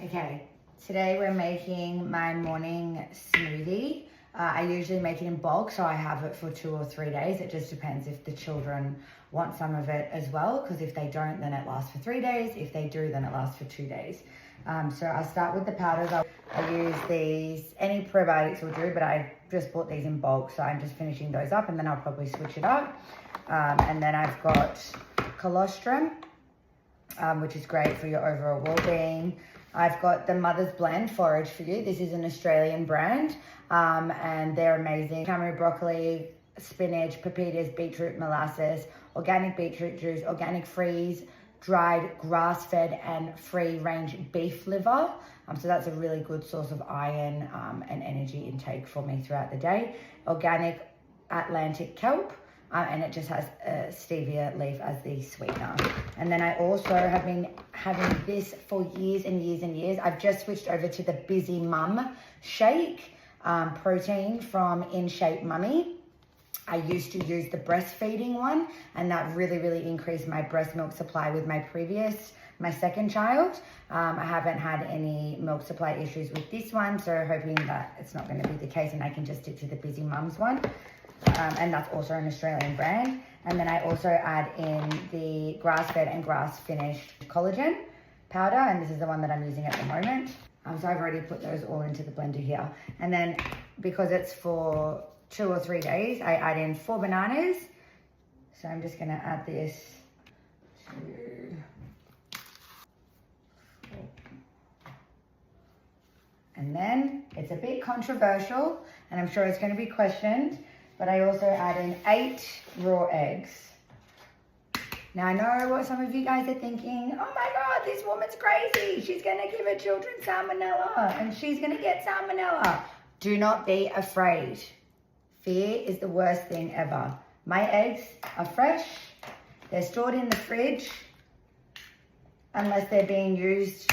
Okay, today we're making my morning smoothie. I usually make it in bulk, so I have it for 2 or 3 days. It just depends if the children want some of it as well, because if they don't, then it lasts for 3 days. If they do, then it lasts for 2 days. So I'll start with the powders. I use these, any probiotics will do, but I just bought these in bulk, so I'm just finishing those up, and then I'll probably switch it up. And then I've got colostrum, which is great for your overall well-being. I've got the Mother's Blend Forage for You. This is an Australian brand, and they're amazing. Tamarind, broccoli, spinach, pepitas, beetroot, molasses, organic beetroot juice, organic freeze, dried, grass-fed and free-range beef liver. So that's a really good source of iron and energy intake for me throughout the day. Organic Atlantic kelp. And it just has a stevia leaf as the sweetener. And then I also have been having this for years and years and years. I've just switched over to the Busy Mum shake, protein from In Shape Mummy. I used to use the breastfeeding one, and that really increased my breast milk supply with my second child. I haven't had any milk supply issues with this one, so hoping that it's not going to be the case and I can just stick to the Busy Mums one. And that's also an Australian brand. And then I also add in the grass-fed and grass-finished collagen powder, and this is the one that I'm using at the moment. So I've already put those all into the blender here. And then because it's for 2 or 3 days, I add in 4 bananas. So I'm just gonna add this to 4. And then it's a bit controversial, and I'm sure it's gonna be questioned, but I also add in 8 raw eggs. Now I know what some of you guys are thinking, oh my God, this woman's crazy. She's gonna give her children salmonella and she's gonna get salmonella. Do not be afraid. Fear is the worst thing ever. My eggs are fresh. They're stored in the fridge unless they're being used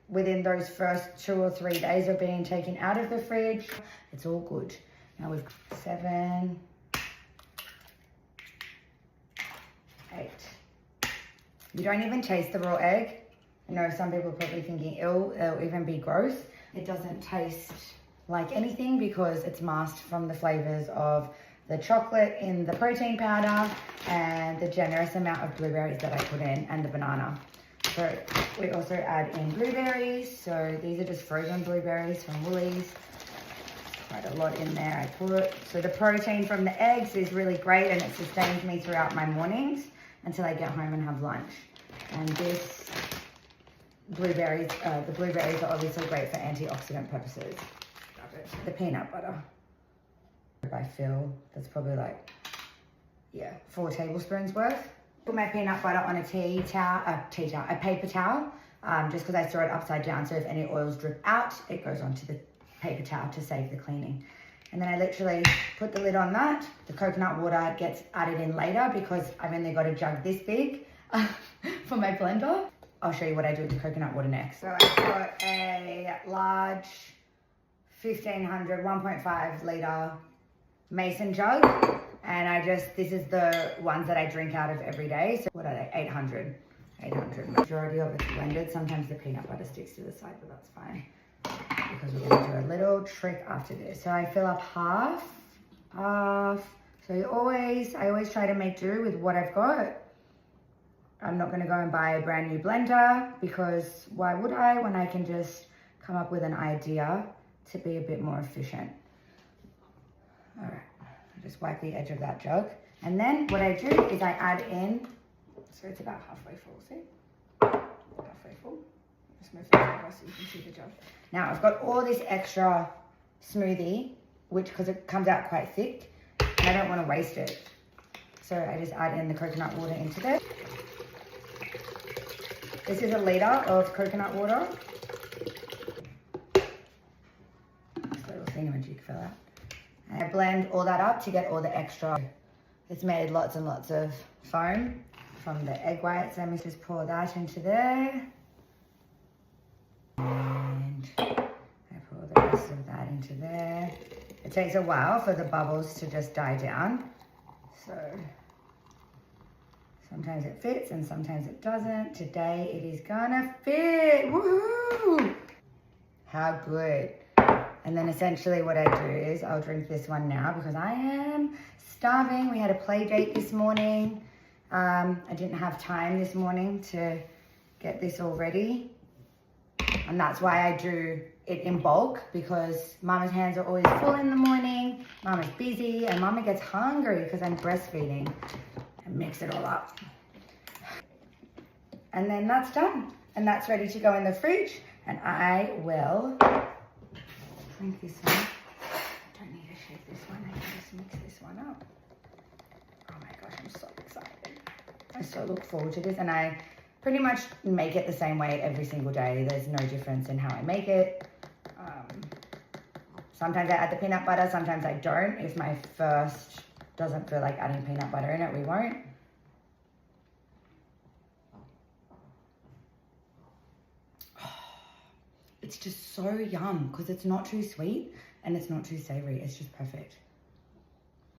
within those first 2 or 3 days of being taken out of the fridge. It's all good. Now we've got 7, 8. You don't even taste the raw egg. I know some people are probably thinking it'll even be gross. It doesn't taste like anything because it's masked from the flavors of the chocolate in the protein powder and the generous amount of blueberries that I put in, and the banana. So we also add in blueberries. So these are just frozen blueberries from Woolies. Quite a lot in there I put. So the protein from the eggs is really great, and it sustains me throughout my mornings until I get home and have lunch. And this blueberries, the blueberries are obviously great for antioxidant purposes. The peanut butter. I feel that's probably like, 4 tablespoons worth. Put my peanut butter on a paper towel, just because I throw it upside down. So if any oils drip out, it goes onto the paper towel to save the cleaning. And then I literally put the lid on that. The coconut water gets added in later because I've only got a jug this big for my blender. I'll show you what I do with the coconut water next. So I've got a large 1.5 litre mason jug, and this is the ones that I drink out of every day. So what are they? 800. Majority of it's blended. Sometimes the peanut butter sticks to the side, but that's fine, because we're going to do a little trick after this. So I fill up half. So I always try to make do with what I've got. I'm not going to go and buy a brand new blender, because why would I, when I can just come up with an idea to be a bit more efficient. All right, I just wipe the edge of that jug. And then what I do is I add in, so it's about halfway full, see? Halfway full. Just move that over so you can see the jug. Now I've got all this extra smoothie, because it comes out quite thick, and I don't want to waste it. So I just add in the coconut water into there. This is a litre of coconut water. This little thingamajig fell out. And I blend all that up to get all the extra. It's made lots and lots of foam from the egg whites. Let me just pour that into there. And I pour the rest of that into there. It takes a while for the bubbles to just die down. So sometimes it fits and sometimes it doesn't. Today it is gonna fit. Woohoo! How good. And then essentially what I do is I'll drink this one now because I am starving. We had a play date this morning. I didn't have time this morning to get this all ready. And that's why I do it in bulk, because Mama's hands are always full in the morning. Mama's busy and Mama gets hungry because I'm breastfeeding. And mix it all up. And then that's done. And that's ready to go in the fridge. And I will drink this one. I don't need to shake this one. I can just mix this one up. Oh my gosh, I'm so excited. I so look forward to this. And I pretty much make it the same way every single day. There's no difference in how I make it. Sometimes I add the peanut butter, sometimes I don't. If my first doesn't feel like adding peanut butter in it, we won't. It's just so yum because it's not too sweet and it's not too savory. It's just perfect.